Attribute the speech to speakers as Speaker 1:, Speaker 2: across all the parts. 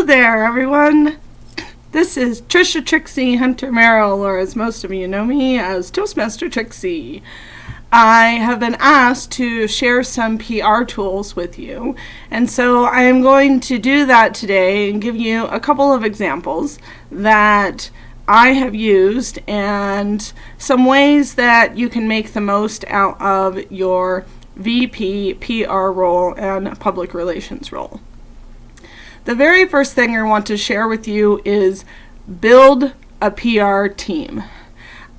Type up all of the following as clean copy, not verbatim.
Speaker 1: Hello there, everyone. This is Trisha, Trixie, Hunter-Merrill, or as most of you know me as Toastmaster Trixie. I have been asked to share some PR tools with you, and so I am going to do that today and give you a couple of examples that I have used and some ways that you can make the most out of your VPPR role and public relations role. The very first thing I want to share with you is build a PR team.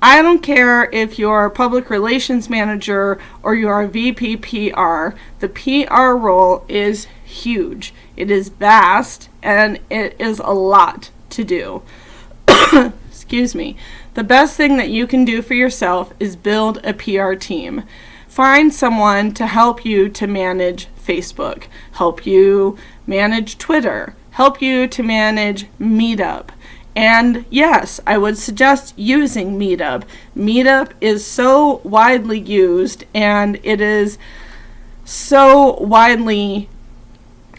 Speaker 1: I don't care if you're a public relations manager or you're a VPPR, the PR role is huge. It is vast and it is a lot to do. Excuse me. The best thing that you can do for yourself is build a PR team. Find someone to help you to manage Facebook, help you manage Twitter, help you to manage Meetup. And yes, I would suggest using Meetup. Meetup is so widely used and it is so widely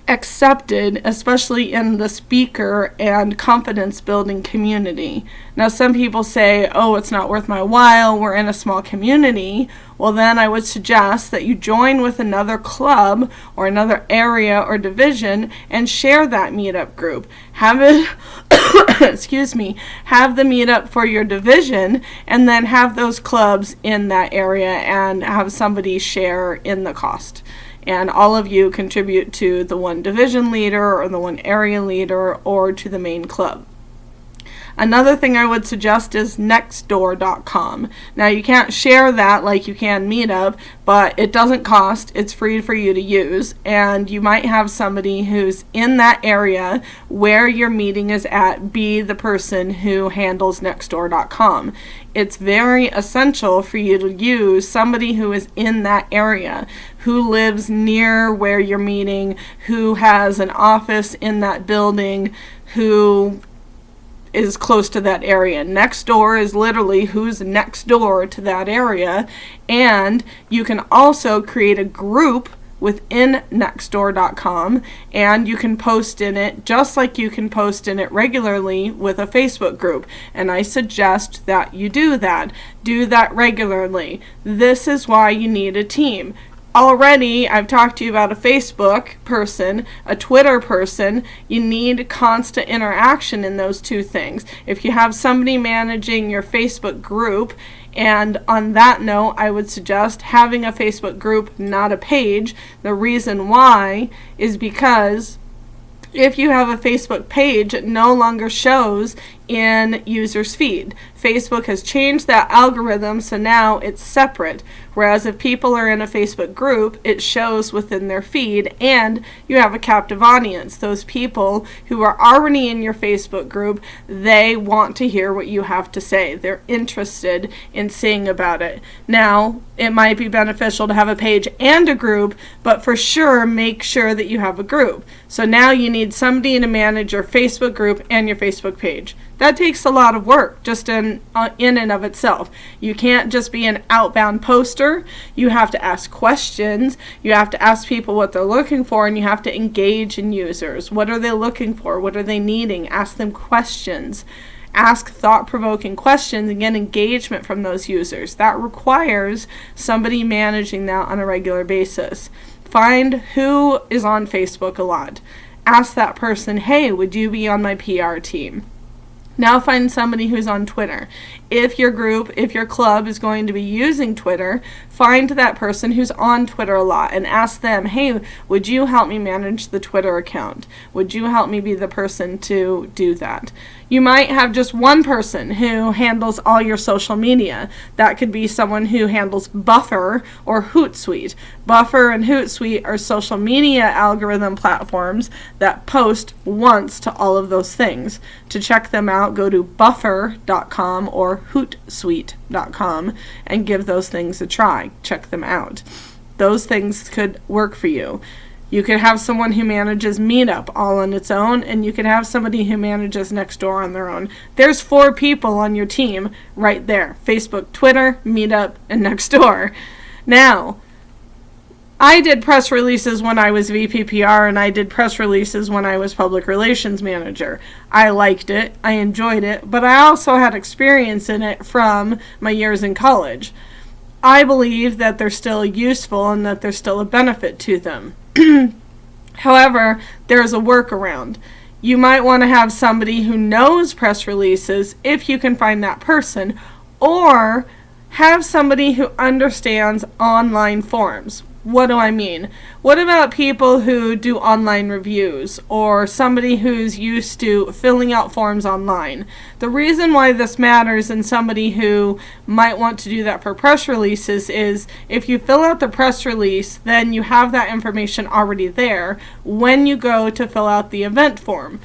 Speaker 1: accepted, especially in the speaker and confidence building community. Now, some people say, oh, it's not worth my while, we're in a small community. Well, then I would suggest that you join with another club or another area or division and share that meetup group. Have it, excuse me, have the meetup for your division and then have those clubs in that area and have somebody share in the cost. And all of you contribute to the one division leader or the one area leader or to the main club. Another thing I would suggest is nextdoor.com. Now, you can't share that like you can Meetup, but it doesn't cost. It's free for you to use. And you might have somebody who's in that area where your meeting is at be the person who handles nextdoor.com. It's very essential for you to use somebody who is in that area, who lives near where you're meeting, who has an office in that building, who is close to that area. Next door is literally who's next door to that area. And you can also create a group within nextdoor.com and you can post in it just like you can post in it regularly with a Facebook group. And I suggest that you do that. Do that regularly. This is why you need a team. Already, I've talked to you about a Facebook person, a Twitter person. You need constant interaction in those two things. If you have somebody managing your Facebook group, and on that note, I would suggest having a Facebook group, not a page. The reason why is because if you have a Facebook page, it no longer shows in users' feed. Facebook has changed that algorithm, so now it's separate. Whereas if people are in a Facebook group, it shows within their feed, and you have a captive audience. Those people who are already in your Facebook group, they want to hear what you have to say. They're interested in seeing about it. Now, it might be beneficial to have a page and a group, but for sure, make sure that you have a group. So now you need somebody to manage your Facebook group and your Facebook page. That takes a lot of work just in and of itself. You can't just be an outbound poster. You have to ask questions. You have to ask people what they're looking for, and you have to engage in users. What are they looking for? What are they needing? Ask them questions. Ask thought-provoking questions and get engagement from those users. That requires somebody managing that on a regular basis. Find who is on Facebook a lot. Ask that person, hey, would you be on my PR team? Now find somebody who's on Twitter. If your group, if your club is going to be using Twitter, find that person who's on Twitter a lot and ask them, hey, would you help me manage the Twitter account? Would you help me be the person to do that? You might have just one person who handles all your social media. That could be someone who handles Buffer or Hootsuite. Buffer and Hootsuite are social media algorithm platforms that post once to all of those things. To check them out, go to buffer.com or hootsuite.com and give those things a try. Check them out. Those things could work for you. You could have someone who manages Meetup all on its own, and you could have somebody who manages Nextdoor on their own. There's 4 people on your team right there. Facebook, Twitter, Meetup, and Nextdoor. Now, I did press releases when I was VPPR, and I did press releases when I was public relations manager. I liked it, I enjoyed it, but I also had experience in it from my years in college. I believe that they're still useful and that there's still a benefit to them. However, there's a workaround. You might want to have somebody who knows press releases, if you can find that person, or have somebody who understands online forms. What do I mean? What about people who do online reviews, or somebody who's used to filling out forms online? The reason why this matters in somebody who might want to do that for press releases is if you fill out the press release, then you have that information already there when you go to fill out the event form.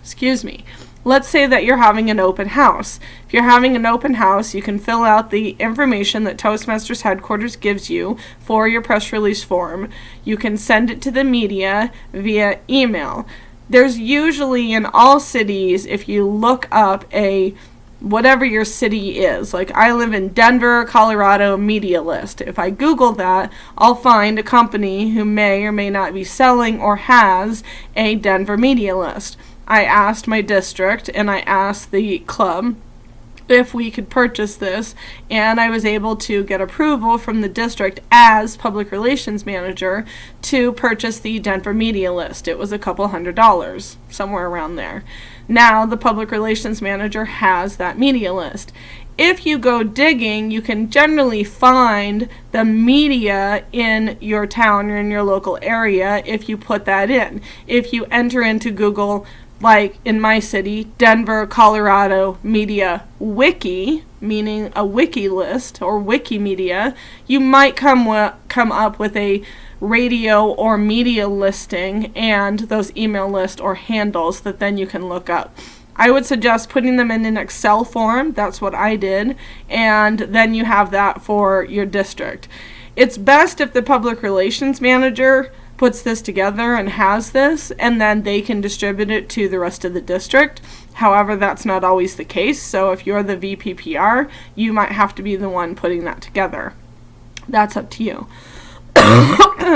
Speaker 1: Excuse me. Let's say that you're having an open house. If you're having an open house, you can fill out the information that Toastmasters headquarters gives you for your press release form. You can send it to the media via email. There's usually in all cities, if you look up whatever your city is, like I live in Denver, Colorado, media list. If I Google that, I'll find a company who may or may not be selling or has a Denver media list. I asked my district and I asked the club if we could purchase this, and I was able to get approval from the district as public relations manager to purchase the Denver media list. It was a couple $100, somewhere around there. Now the public relations manager has that media list. If you go digging, you can generally find the media in your town or in your local area if you put that in. If you enter into Google, like in my city, Denver, Colorado Media Wiki, meaning a wiki list or Wikimedia, you might come up with a radio or media listing and those email lists or handles that then you can look up. I would suggest putting them in an Excel form. That's what I did. And then you have that for your district. It's best if the public relations manager puts this together and has this, and then they can distribute it to the rest of the district. However, that's not always the case. So if you're the VPPR, you might have to be the one putting that together. That's up to you.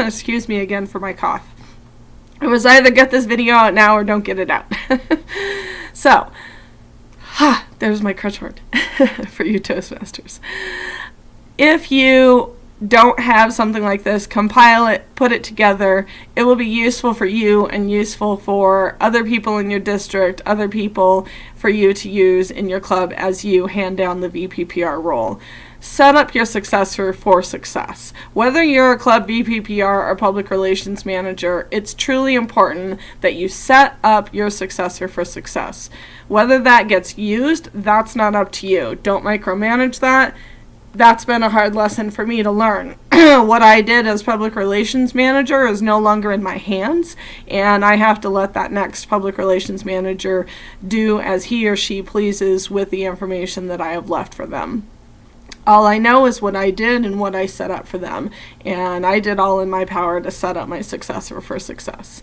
Speaker 1: Excuse me again for my cough. It was either get this video out now or don't get it out. So, there's my crutch word for you Toastmasters. If you don't have something like this, compile it, put it together. It will be useful for you and useful for other people in your district, other people for you to use in your club as you hand down the VPPR role. Set up your successor for success. Whether you're a club VPPR or public relations manager, it's truly important that you set up your successor for success. Whether that gets used, that's not up to you. Don't micromanage that. That's been a hard lesson for me to learn. What I did as public relations manager is no longer in my hands, and I have to let that next public relations manager do as he or she pleases with the information that I have left for them. All I know is what I did and what I set up for them, and I did all in my power to set up my successor for success.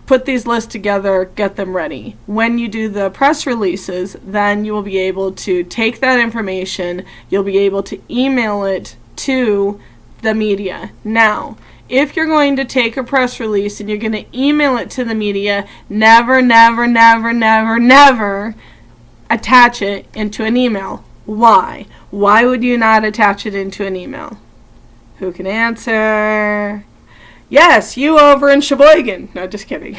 Speaker 1: Put these lists together, get them ready. When you do the press releases, then you will be able to take that information, you'll be able to email it to the media. Now, if you're going to take a press release and you're going to email it to the media, never, never, never, never, never attach it into an email. Why? Why would you not attach it into an email? Who can answer? Yes, you over in Sheboygan. No, just kidding.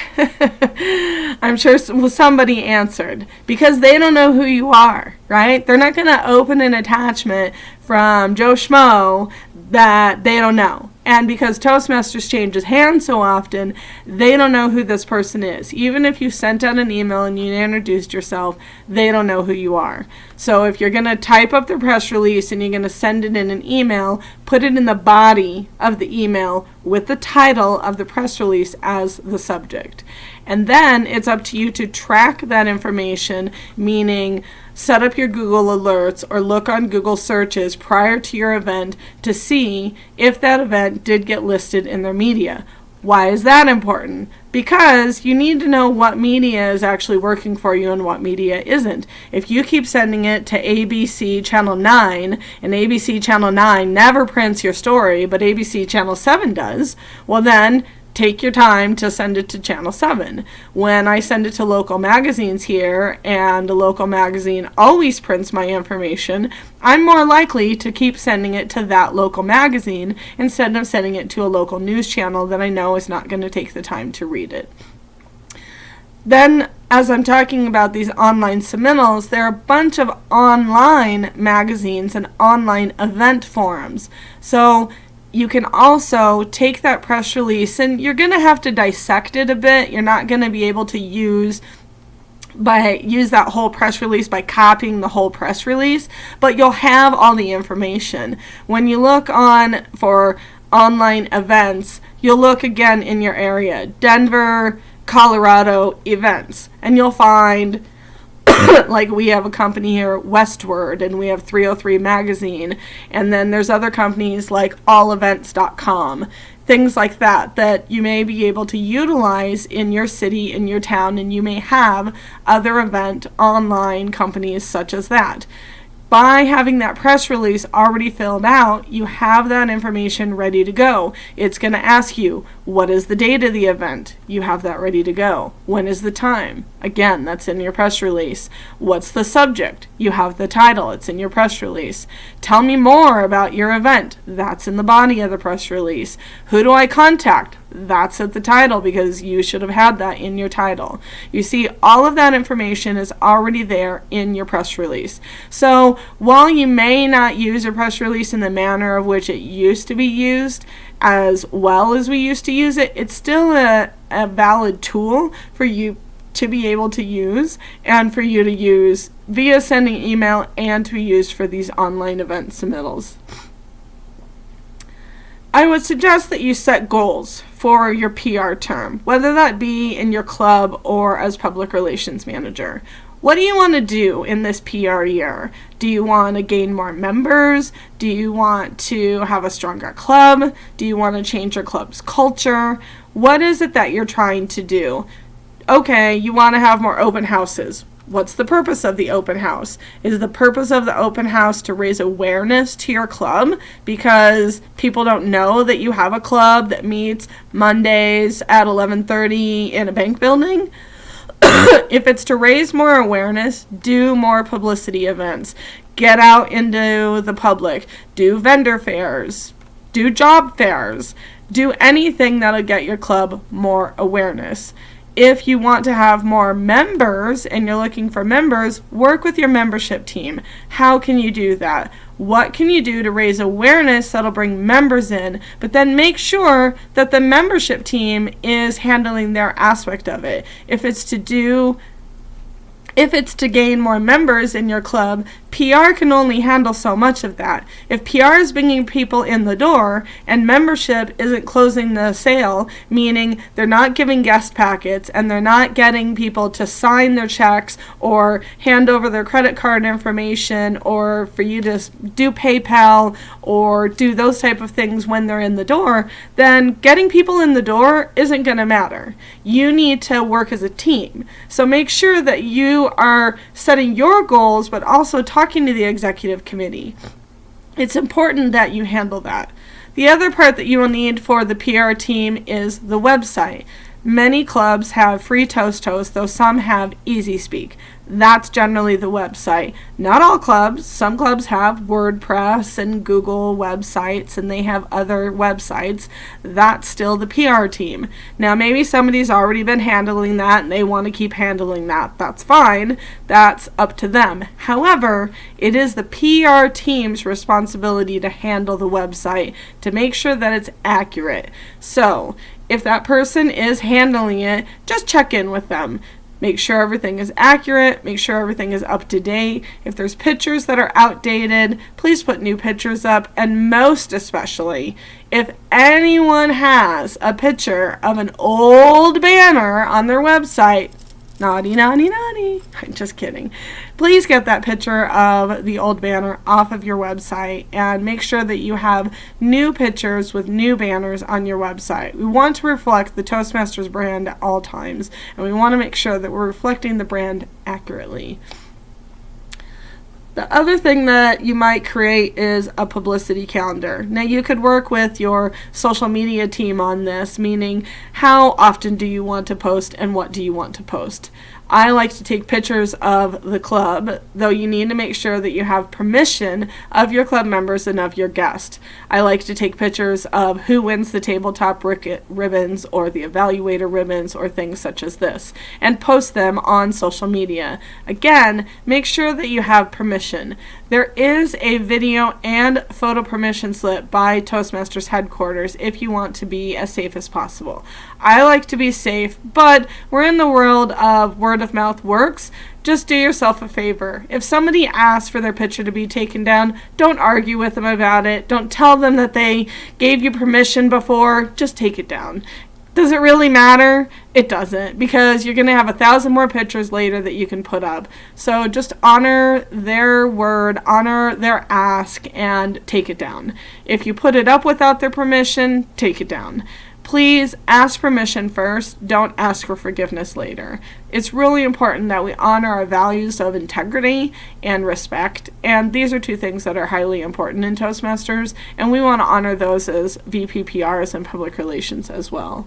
Speaker 1: I'm sure somebody answered because they don't know who you are, right? They're not going to open an attachment from Joe Schmo that they don't know. And because Toastmasters changes hands so often, they don't know who this person is. Even if you sent out an email and you introduced yourself, they don't know who you are. So if you're going to type up the press release and you're going to send it in an email, put it in the body of the email with the title of the press release as the subject. And then it's up to you to track that information, meaning set up your Google alerts or look on Google searches prior to your event to see if that event did get listed in their media. Why is that important? Because you need to know what media is actually working for you and what media isn't. If you keep sending it to ABC Channel 9, and ABC Channel 9 never prints your story, but ABC Channel 7 does, well then, take your time to send it to Channel 7. When I send it to local magazines here, and a local magazine always prints my information, I'm more likely to keep sending it to that local magazine instead of sending it to a local news channel that I know is not going to take the time to read it. Then, as I'm talking about these online submittals, there are a bunch of online magazines and online event forums. So you can also take that press release, and you're going to have to dissect it a bit. You're not going to be able to use that whole press release by copying the whole press release, but you'll have all the information. When you look on for online events, you'll look again in your area, Denver, Colorado events, and you'll find like we have a company here, Westward, and we have 303 Magazine, and then there's other companies like allevents.com, things like that you may be able to utilize in your city, in your town, and you may have other event online companies such as that. By having that press release already filled out, you have that information ready to go. It's going to ask you, what is the date of the event? You have that ready to go. When is the time? Again, that's in your press release. What's the subject? You have the title. It's in your press release. Tell me more about your event. That's in the body of the press release. Who do I contact? That's at the title, because you should have had that in your title. You see, all of that information is already there in your press release. So while you may not use your press release in the manner of which it used to be used, as well as we used to use it, it's still a valid tool for you to be able to use, and for you to use via sending email, and to be used for these online event submittals. I would suggest that you set goals for your PR term, whether that be in your club or as public relations manager. What do you want to do in this PR year? Do you want to gain more members? Do you want to have a stronger club? Do you want to change your club's culture? What is it that you're trying to do? Okay, you want to have more open houses. What's the purpose of the open house? Is the purpose of the open house to raise awareness to your club because people don't know that you have a club that meets Mondays at 11:30 in a bank building? If it's to raise more awareness, do more publicity events. Get out into the public. Do vendor fairs. Do job fairs. Do anything that'll get your club more awareness. If you want to have more members and you're looking for members, work with your membership team. How can you do that? What can you do to raise awareness that'll bring members in, but then make sure that the membership team is handling their aspect of it. If it's to gain more members in your club, PR can only handle so much of that. If PR is bringing people in the door and membership isn't closing the sale, meaning they're not giving guest packets and they're not getting people to sign their checks or hand over their credit card information or for you to do PayPal or do those type of things when they're in the door, then getting people in the door isn't going to matter. You need to work as a team. So make sure that you are setting your goals but also talking to the executive committee. It's important that you handle that. The other part that you will need for the PR team is the website. Many clubs have free Toast, though some have Easy Speak. That's generally the website. Not all clubs. Some clubs have WordPress and Google websites, and they have other websites. That's still the PR team. Now, maybe somebody's already been handling that, and they want to keep handling that. That's fine. That's up to them. However, it is the PR team's responsibility to handle the website, to make sure that it's accurate. So, if that person is handling it, just check in with them. Make sure everything is accurate. Make sure everything is up to date. If there's pictures that are outdated, please put new pictures up. And most especially, if anyone has a picture of an old banner on their website, naughty, money. I'm just kidding. Please get that picture of the old banner off of your website and make sure that you have new pictures with new banners on your website. We want to reflect the Toastmasters brand at all times, and we want to make sure that we're reflecting the brand accurately. The other thing that you might create is a publicity calendar. Now, you could work with your social media team on this, meaning how often do you want to post and what do you want to post. I like to take pictures of the club, though you need to make sure that you have permission of your club members and of your guest. I like to take pictures of who wins the tabletop ribbons or the evaluator ribbons or things such as this and post them on social media. Again, make sure that you have permission. There is a video and photo permission slip by Toastmasters headquarters if you want to be as safe as possible. I like to be safe, but we're in the world of word of mouth works. Just do yourself a favor. If somebody asks for their picture to be taken down, don't argue with them about it. Don't tell them that they gave you permission before. Just take it down. Does it really matter? It doesn't, because you're going to have 1,000 more pictures later that you can put up. So just honor their word, honor their ask, and take it down. If you put it up without their permission, take it down. Please ask permission first. Don't ask for forgiveness later. It's really important that we honor our values of integrity and respect, and these are two things that are highly important in Toastmasters, and we want to honor those as VPPRs and public relations as well.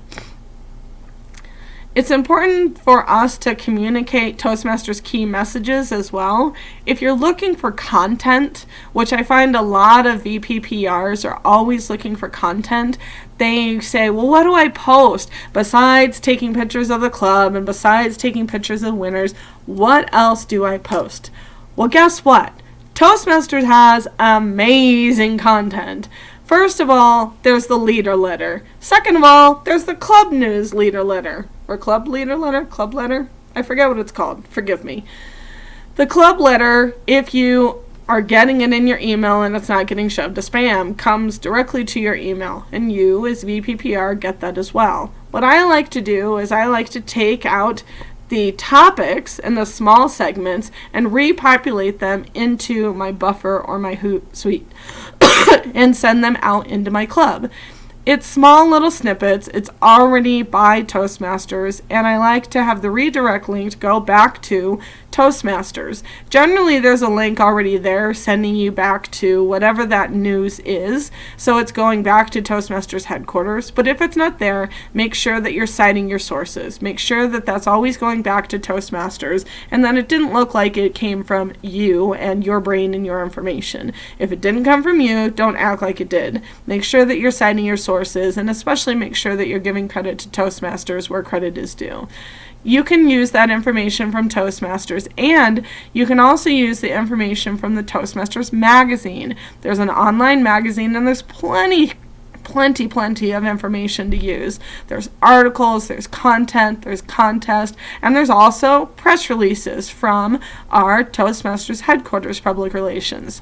Speaker 1: It's important for us to communicate Toastmasters key messages as well. If you're looking for content, which I find a lot of VPPRs are always looking for content, they say, well, what do I post? Besides taking pictures of the club and besides taking pictures of winners, what else do I post? Well, guess what? Toastmasters has amazing content. First of all, there's the leader letter. Second of all, there's the club news leader letter. Or club leader letter? Club letter? I forget what it's called. Forgive me. The club letter, if you are getting it in your email and it's not getting shoved to spam, comes directly to your email. And you, as VPPR, get that as well. What I like to do is I like to take out the topics and the small segments and repopulate them into my buffer or my Hootsuite and send them out into my club. It's small little snippets. It's already by Toastmasters, and I like to have the redirect link go back to Toastmasters. Generally, there's a link already there sending you back to whatever that news is, so it's going back to Toastmasters headquarters. But if it's not there, make sure that you're citing your sources. Make sure that that's always going back to Toastmasters, and then it didn't look like it came from you and your brain and your information. If it didn't come from you, don't act like it did. Make sure that you're citing your sources, and especially make sure that you're giving credit to Toastmasters where credit is due. You can use that information from Toastmasters, and you can also use the information from the Toastmasters magazine. There's an online magazine, and there's plenty of information to use. There's articles, there's content, there's contest, and there's also press releases from our Toastmasters headquarters public relations.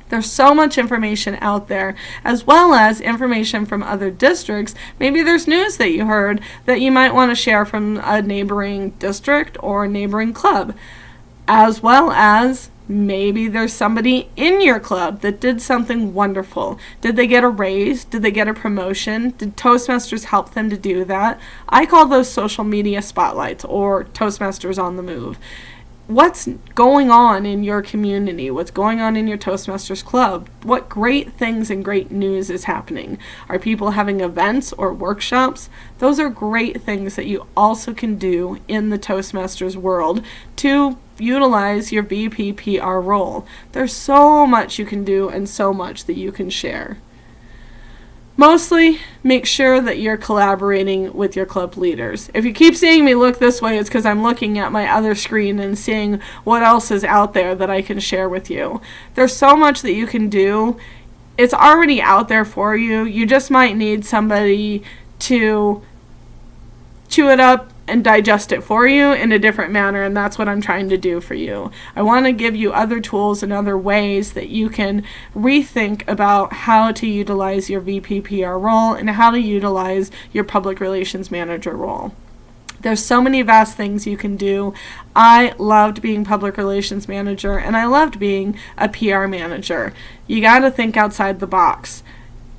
Speaker 1: There's so much information out there, as well as information from other districts. Maybe there's news that you heard that you might want to share from a neighboring district or a neighboring club, as well as maybe there's somebody in your club that did something wonderful. Did they get a raise? Did they get a promotion? Did Toastmasters help them to do that? I call those social media spotlights or Toastmasters on the move. What's going on in your community? What's going on in your Toastmasters club? What great things and great news is happening? Are people having events or workshops? Those are great things that you also can do in the Toastmasters world to utilize your VPPR role. There's so much you can do and so much that you can share. Mostly, make sure that you're collaborating with your club leaders. If you keep seeing me look this way, it's because I'm looking at my other screen and seeing what else is out there that I can share with you. There's so much that you can do. It's already out there for you. You just might need somebody to chew it up and digest it for you in a different manner, and that's what I'm trying to do for you. I want to give you other tools and other ways that you can rethink about how to utilize your VPPR role and how to utilize your public relations manager role. There's so many vast things you can do. I loved being public relations manager, and I loved being a PR manager. You got to think outside the box.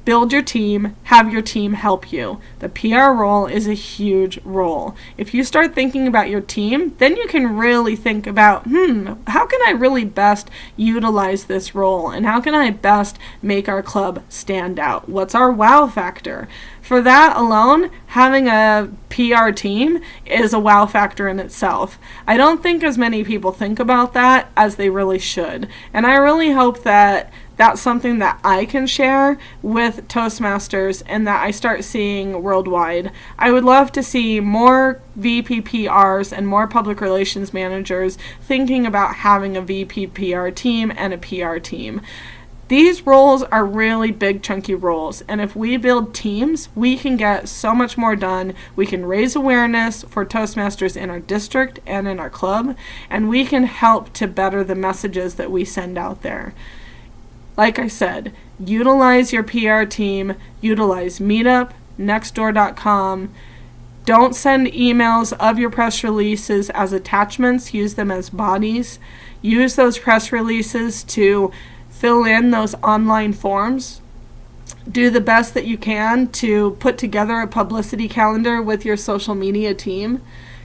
Speaker 1: Build your team, have your team help you. The PR role is a huge role. If you start thinking about your team, then you can really think about, how can I really best utilize this role? And how can I best make our club stand out? What's our wow factor? For that alone, having a PR team is a wow factor in itself. I don't think as many people think about that as they really should. And I really hope that that's something that I can share with Toastmasters and that I start seeing worldwide. I would love to see more VPPRs and more public relations managers thinking about having a VPPR team and a PR team. These roles are really big, chunky roles, and if we build teams, we can get so much more done. We can raise awareness for Toastmasters in our district and in our club, and we can help to better the messages that we send out there. Like I said, utilize your PR team, utilize Meetup, Nextdoor.com. Don't send emails of your press releases as attachments, use them as bodies. Use those press releases to fill in those online forms. Do the best that you can to put together a publicity calendar with your social media team.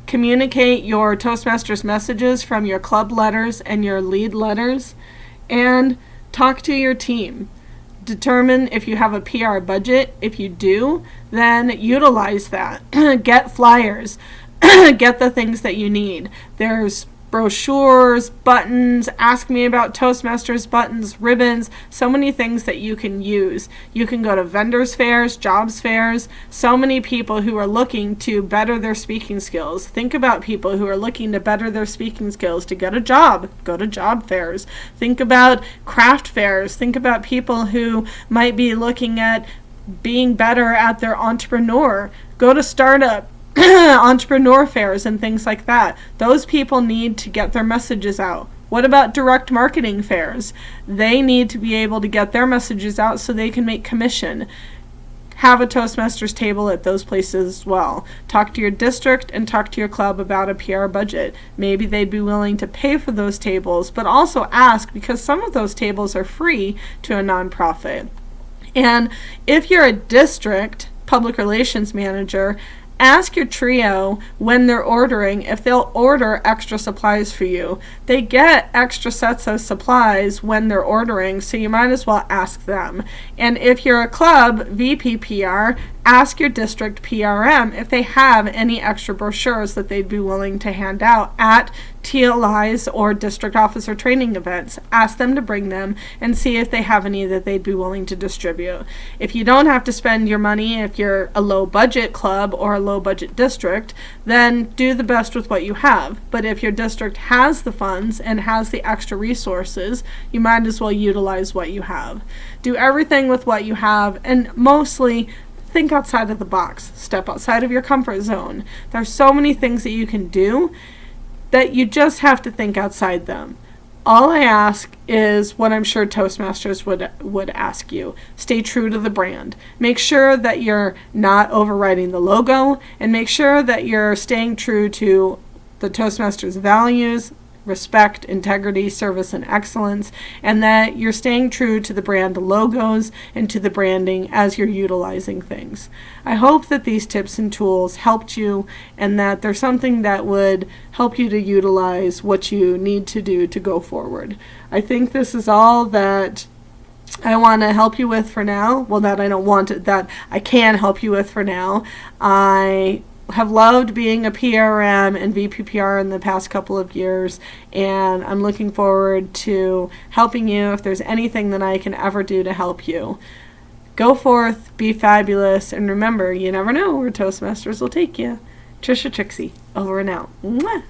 Speaker 1: Communicate your Toastmasters messages from your club letters and your lead letters. And talk to your team. Determine if you have a PR budget. If you do, then utilize that. Get flyers. Get the things that you need. There's brochures, buttons, ask me about Toastmasters buttons, ribbons, so many things that you can use. You can go to vendors fairs, jobs fairs, so many people who are looking to better their speaking skills. Think about people who are looking to better their speaking skills to get a job. Go to job fairs. Think about craft fairs. Think about people who might be looking at being better at their entrepreneur. Go to startup entrepreneur fairs and things like that. Those people need to get their messages out. What about direct marketing fairs? They need to be able to get their messages out so they can make commission. Have a Toastmasters table at those places as well. Talk to your district and talk to your club about a PR budget. Maybe they'd be willing to pay for those tables, but also ask, because some of those tables are free to a nonprofit. And if you're a district public relations manager, ask your trio when they're ordering if they'll order extra supplies for you. They get extra sets of supplies when they're ordering, so you might as well ask them. And if you're a club, VPPR, ask your district PRM if they have any extra brochures that they'd be willing to hand out at TLIs or district officer training events. Ask them to bring them and see if they have any that they'd be willing to distribute. If you don't have to spend your money, if you're a low budget club or a low budget district, then do the best with what you have. But if your district has the funds and has the extra resources, you might as well utilize what you have. Do everything with what you have, and mostly think outside of the box. Step outside of your comfort zone. There's so many things that you can do that you just have to think outside them. All I ask is what I'm sure Toastmasters would ask you. Stay true to the brand. Make sure that you're not overriding the logo, and make sure that you're staying true to the Toastmasters values, respect, integrity, service, and excellence, and that you're staying true to the brand logos and to the branding as you're utilizing things. I hope that these tips and tools helped you, and that there's something that would help you to utilize what you need to do to go forward. I think this is all that I want to help you with for now. Well, that I don't want it, that I can help you with for now. I have loved being a PRM and VPPR in the past couple of years, and I'm looking forward to helping you if there's anything that I can ever do to help you. Go forth, be fabulous, and remember, you never know where Toastmasters will take you. Trisha Trixie, over and out. Mwah!